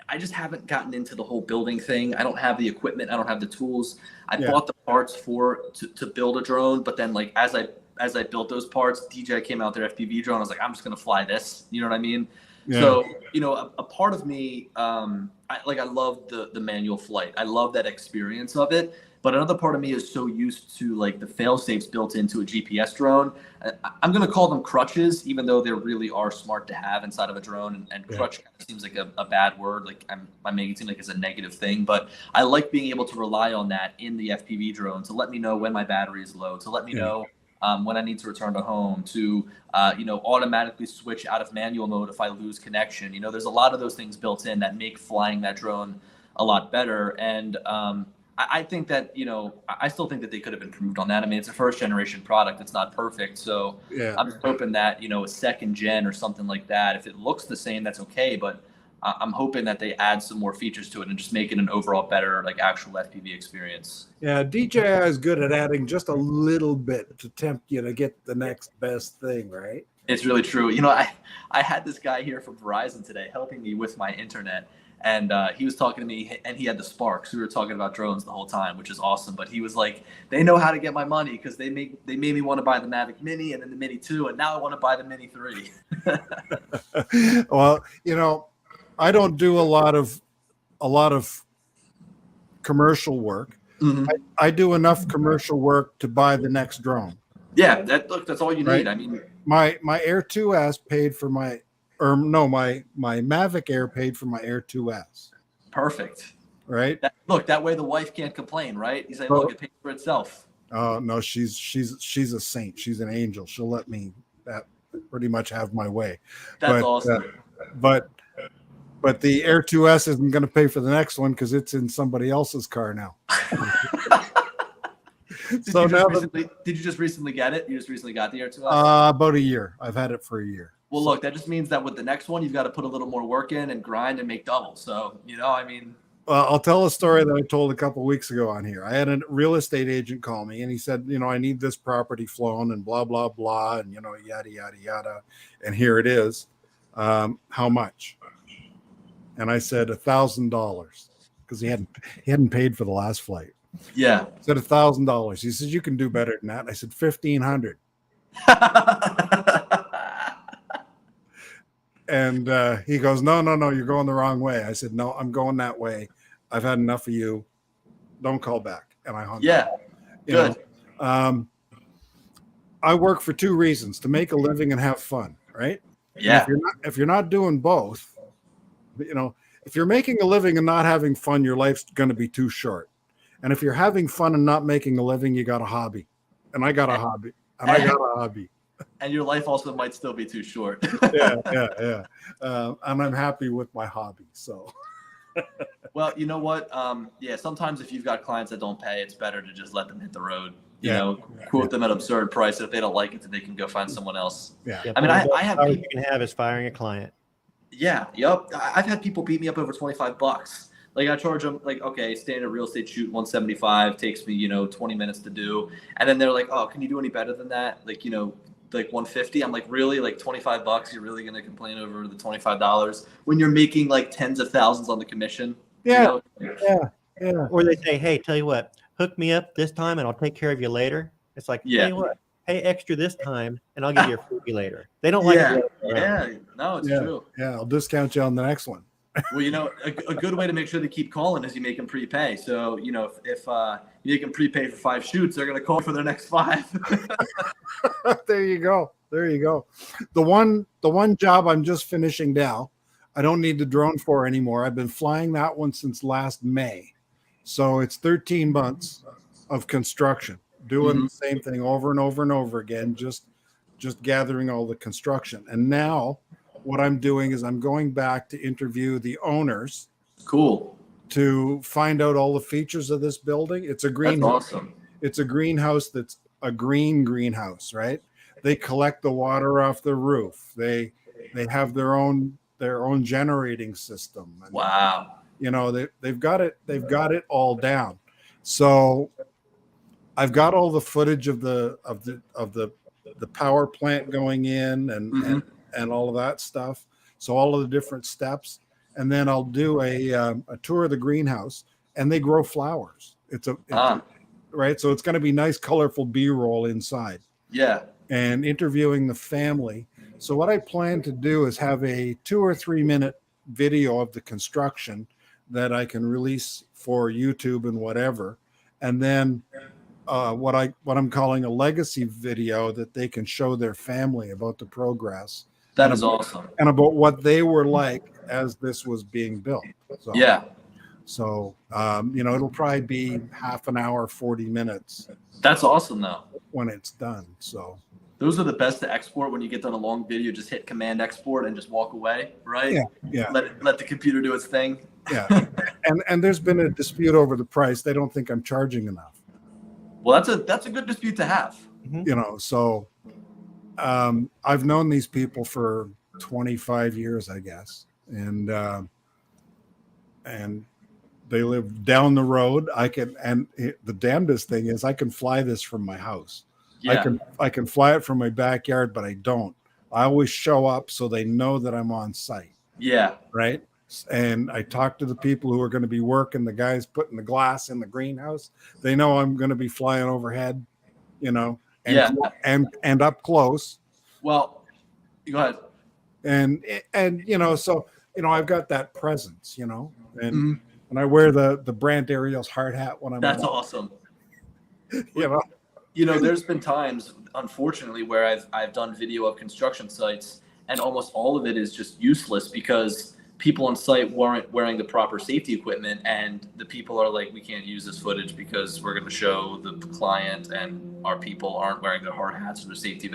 I just haven't gotten into the whole building thing. I don't have the equipment. I don't have the tools. I bought the parts to build a drone, but then like as I built those parts, DJI came out their FPV drone. I was like, I'm just gonna fly this. You know what I mean? Yeah. So a part of me, I love the manual flight. I love that experience of it. But another part of me is so used to like the fail safes built into a GPS drone. I'm going to call them crutches, even though they really are smart to have inside of a drone. And crutch kind of seems like a bad word. Like I'm making it seem like it's a negative thing. But I like being able to rely on that in the FPV drone to let me know when my battery is low, to let me know when I need to return to home, to automatically switch out of manual mode if I lose connection. There's a lot of those things built in that make flying that drone a lot better. And I think that, I still think that they could have improved on that. I mean, it's a first generation product. It's not perfect. So I'm just hoping that, a second gen or something like that, if it looks the same, that's okay. But I'm hoping that they add some more features to it and just make it an overall better, like actual FPV experience. Yeah. DJI is good at adding just a little bit to tempt you to get the next best thing, right? It's really true. I had this guy here from Verizon today helping me with my internet. And he was talking to me, and he had the Sparks. We were talking about drones the whole time, which is awesome. But he was like, they know how to get my money because they made me want to buy the Mavic Mini and then the Mini 2, and now I want to buy the Mini 3. Well, I don't do a lot of commercial work. Mm-hmm. I do enough commercial work to buy the next drone. Yeah, that's all you need. I mean, my Air 2S paid for my Mavic Air paid for my Air 2S. Perfect. Right. That way the wife can't complain, right? You say, look, it pays for itself. Oh no, she's a saint. She's an angel. She'll let me pretty much have my way. That's awesome. But the Air 2S isn't going to pay for the next one because it's in somebody else's car now. Did you just recently get it? You just recently got the Air 2S? About a year. I've had it for a year. Well, look, that just means that with the next one, you've got to put a little more work in and grind and make double. So, I'll tell a story that I told a couple of weeks ago on here. I had a real estate agent call me and he said, I need this property flown and blah, blah, blah. And, yada, yada, yada. And here it is. How much? And I said $1,000 because he hadn't paid for the last flight. Yeah. I said $1,000. He said, you can do better than that. And I said, $1,500. And he goes, no, you're going the wrong way. I said, no, I'm going that way. I've had enough of you. Don't call back. And I hung up. Good. I work for two reasons: to make a living and have fun, right? Yeah. If you're not doing both, if you're making a living and not having fun, your life's going to be too short. And if you're having fun and not making a living, you got a hobby. And I got a hobby. And your life also might still be too short. Yeah. And I'm happy with my hobby. So, Well, you know what? Yeah, sometimes if you've got clients that don't pay, it's better to just let them hit the road. You know, quote them at absurd price. If they don't like it, then they can go find someone else. yeah. Yeah, I mean, one of the I best have powers people, you can have is firing a client. yeah, yep. I've had people beat me up over $25. Like I charge them like, okay, standard real estate shoot 175 takes me, 20 minutes to do. And then they're like, oh, can you do any better than that? Like, like 150. I'm like, really? Like $25? You're really going to complain over the $25 when you're making like tens of thousands on the commission? Yeah. Or they say, hey, tell you what, hook me up this time and I'll take care of you later. It's like, Yeah. tell you what, pay extra this time and I'll give you a freebie later. They don't like it. Yeah. No, it's true. Yeah. I'll discount you on the next one. Well, a good way to make sure they keep calling is you make them prepay. So, if you make them prepay for 5 shoots, they're going to call for their next 5. There you go. The one job I'm just finishing now, I don't need the drone for anymore. I've been flying that one since last May. So it's 13 months of construction, doing the same thing over and over and over again, just gathering all the construction. And now what I'm doing is I'm going back to interview the owners. Cool. To find out all the features of this building. It's a greenhouse. That's awesome. It's a greenhouse that's a greenhouse, right? They collect the water off the roof. They have their own generating system. And, Wow. they've got it all down. So I've got all the footage of the power plant going in and all of that stuff. So all of the different steps, and then I'll do a tour of the greenhouse, and they grow flowers. Right. So it's going to be nice, colorful B-roll inside. Yeah. And interviewing the family. So what I plan to do is have a 2 or 3 minute video of the construction that I can release for YouTube and whatever. And then what I'm calling a legacy video that they can show their family about the progress. That is awesome. And about what they were like as this was being built. So, Yeah. So, it'll probably be half an hour, 40 minutes That's awesome, though. when it's done. So, Those are the best to export when you get done a long video. Just hit Command Export and just walk away, right? yeah. Let the computer do its thing. Yeah. and there's been a dispute over the price. They don't think I'm charging enough. Well, that's a good dispute to have. So I've known these people for 25 years, I guess. And they live down the road. The damnedest thing is I can fly this from my house. Yeah. I can fly it from my backyard, but I don't. I always show up so they know that I'm on site. Yeah. Right. And I talk to the people who are going to be working, the guys putting the glass in the greenhouse. They know I'm going to be flying overhead, and up close. Well, go ahead. And so I've got that presence, and I wear the Brandt Ariels hard hat when I'm. That's awesome. You know, There's been times, unfortunately, where I've done video of construction sites, and almost all of it is just useless because people on site weren't wearing the proper safety equipment, and the people are like, we can't use this footage because we're going to show the client, and our people aren't wearing their hard hats or their safety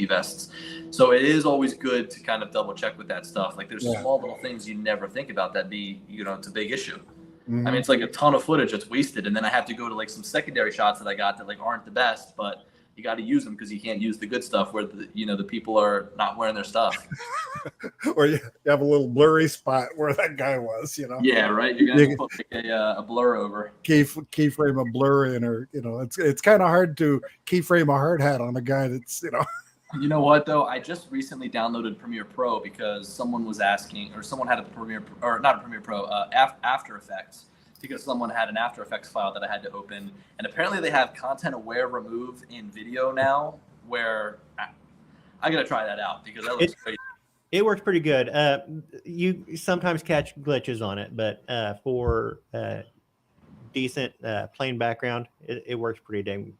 vests. So it is always good to kind of double check with that stuff. Like there's small little things you never think about that be, it's a big issue. I mean, it's like a ton of footage that's wasted, and then I have to go to like some secondary shots that I got that like aren't the best, but you got to use them because you can't use the good stuff where the people are not wearing their stuff. Or you have a little blurry spot where that guy was, Yeah, right. You're gonna have to put like a blur over. Keyframe a blur in, or it's kind of hard to keyframe a hard hat on a guy that's You know what though? I just recently downloaded Premiere Pro because someone was asking, or someone had After Effects, because someone had an After Effects file that I had to open, and apparently they have content aware remove in video now, where I gotta try that out because that looks crazy. It works pretty good. You sometimes catch glitches on it, but for decent plain background, it works pretty dang good.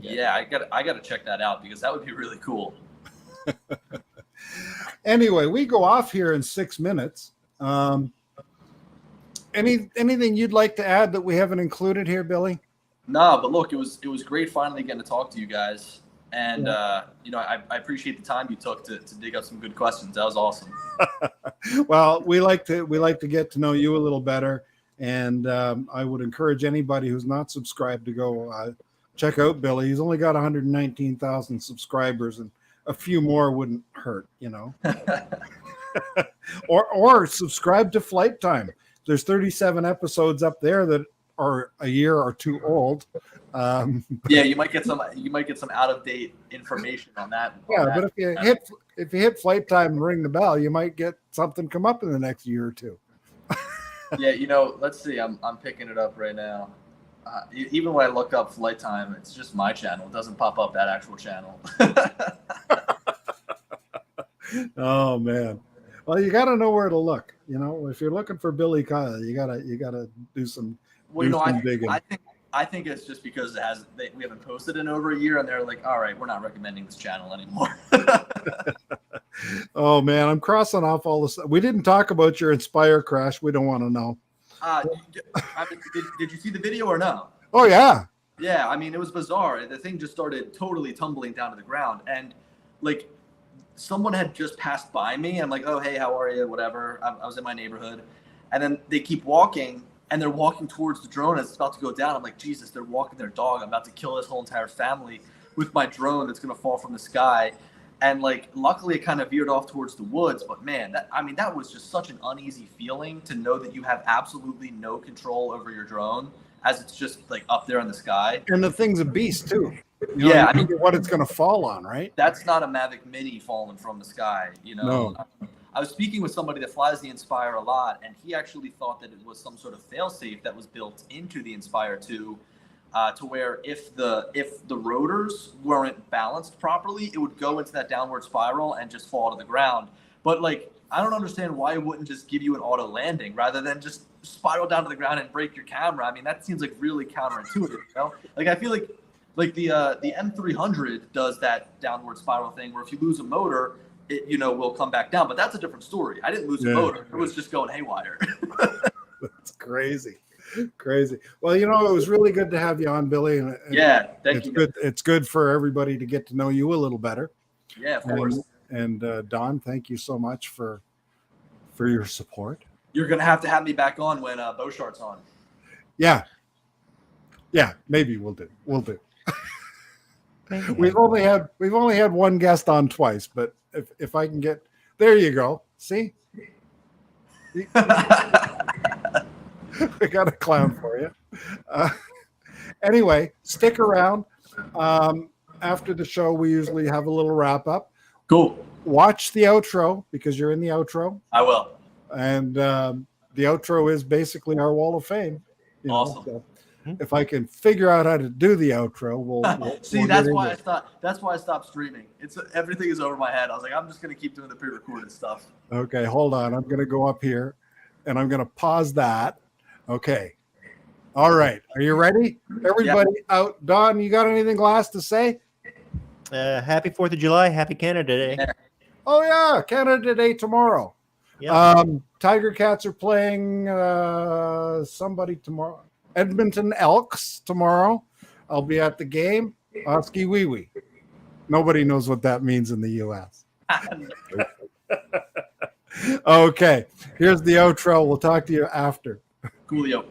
Yeah, I gotta check that out because that would be really cool. Anyway, we go off here in 6 minutes. Anything you'd like to add that we haven't included here, Billy? No, but look, it was great finally getting to talk to you guys. And I appreciate the time you took to dig up some good questions. That was awesome. Well, we like to get to know you a little better, and I would encourage anybody who's not subscribed to go check out Billy. He's only got 119,000 subscribers, and a few more wouldn't hurt, or subscribe to Flight Time. There's 37 episodes up there that are a year or two old. Yeah, you might get some out of date information on that. But if you hit Flight Time and ring the bell, you might get something come up in the next year or two. Yeah, let's see. I'm picking it up right now. Even when I look up Flight Time, it's just my channel. It doesn't pop up that actual channel. Oh man. Well, you got to know where to look. If you're looking for Billy Kyle, you gotta do some. I think it's just because we haven't posted in over a year, and they're like, all right, we're not recommending this channel anymore. Oh man, I'm crossing off all this. We didn't talk about your Inspire crash. We don't want to know. Did you see the video or no? Oh yeah. Yeah, I mean, it was bizarre. The thing just started totally tumbling down to the ground, and like someone had just passed by me. I'm like, oh hey, how are you? Whatever. I was in my neighborhood, and then they keep walking. And they're walking towards the drone as it's about to go down. I'm like, Jesus, they're walking their dog. I'm about to kill this whole entire family with my drone that's going to fall from the sky. And like, luckily it kind of veered off towards the woods. But man, that was just such an uneasy feeling to know that you have absolutely no control over your drone as it's just like up there in the sky. And the thing's a beast too. I mean, what it's going to fall on, right? That's not a Mavic Mini falling from the sky, No. I was speaking with somebody that flies the Inspire a lot, and he actually thought that it was some sort of failsafe that was built into the Inspire 2 to where if the rotors weren't balanced properly, it would go into that downward spiral and just fall to the ground. But like, I don't understand why it wouldn't just give you an auto landing rather than just spiral down to the ground and break your camera. I mean, that seems like really counterintuitive, Like I feel like the M300 does that downward spiral thing where if you lose a motor, it will come back down, but that's a different story. I didn't lose a motor; it was just going haywire. That's crazy. Well, it was really good to have you on, Billy. And thank you. Good. It's good for everybody to get to know you a little better. Yeah, of course. And Don, thank you so much for your support. You're gonna have to have me back on when Beauchart's on. Yeah, maybe we'll do. We've only had one guest on twice, but if I can get there, you go. See, we got a clown for you. Anyway, stick around. After the show, we usually have a little wrap up. Cool. Watch the outro because you're in the outro. I will. And the outro is basically our wall of fame. Awesome. So if I can figure out how to do the outro, we'll see. That's why I stopped streaming. Everything is over my head. I was like, I'm just gonna keep doing the pre-recorded stuff. Okay, hold on. I'm gonna go up here, and I'm gonna pause that. Okay. All right. Are you ready? Everybody out. Don, you got anything last to say? Happy 4th of July. Happy Canada Day. Yeah. Oh yeah, Canada Day tomorrow. Yeah. Tiger Cats are playing somebody tomorrow. Edmonton Elks tomorrow. I'll be at the game. Oski wee wee. Nobody knows what that means in the U.S. Okay, here's the outro. We'll talk to you after. Coolio.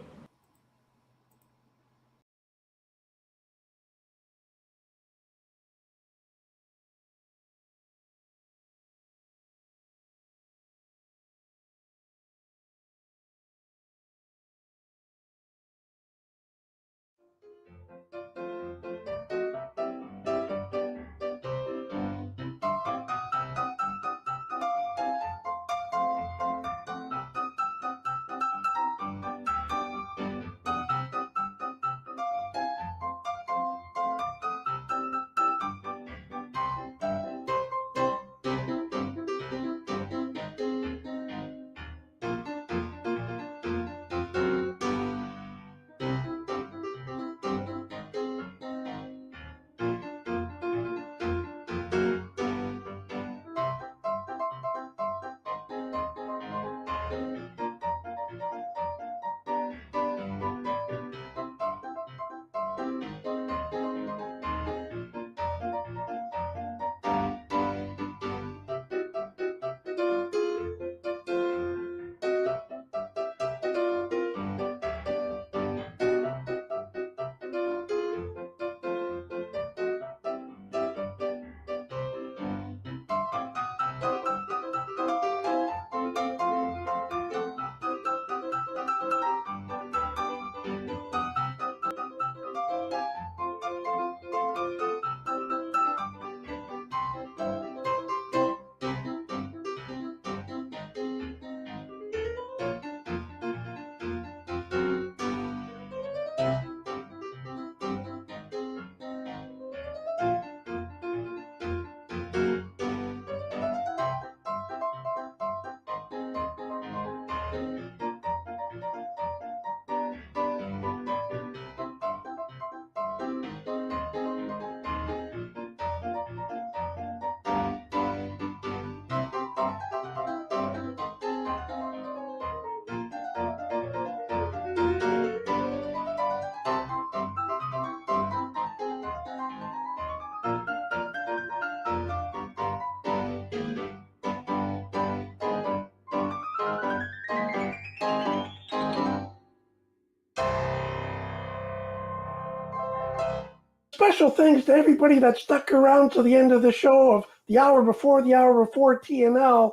special thanks to everybody that stuck around to the end of the show of the hour before TNL.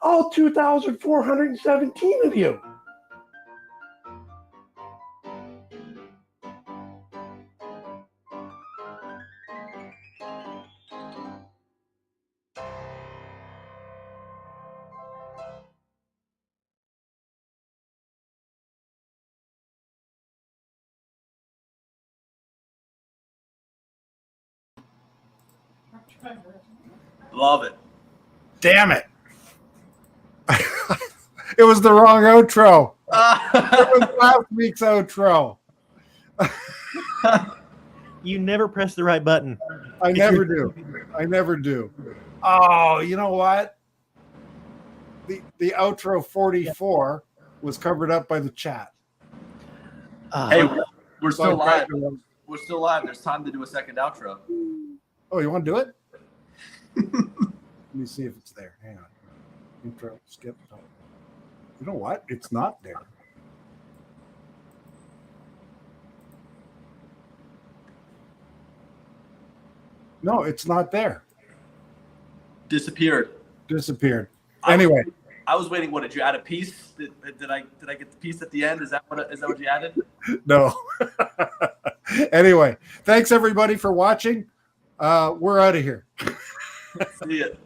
All 2,417 of you. Love it. Damn it. It was the wrong outro. It was last week's outro. You never press the right button. I never do. Oh, you know what? The outro 44 was covered up by the chat. Hey, we're So still I live. tried to- We're still live. There's time to do a second outro. Oh, you want to do it? Let me see if it's there. Hang on. Intro, skip. Oh. You know what? It's not there. No, it's not there. Disappeared. Disappeared. Anyway, I was waiting. What did you add a piece? Did I get the piece at the end? Is that what you added? no. Anyway, thanks everybody for watching. We're out of here. See it.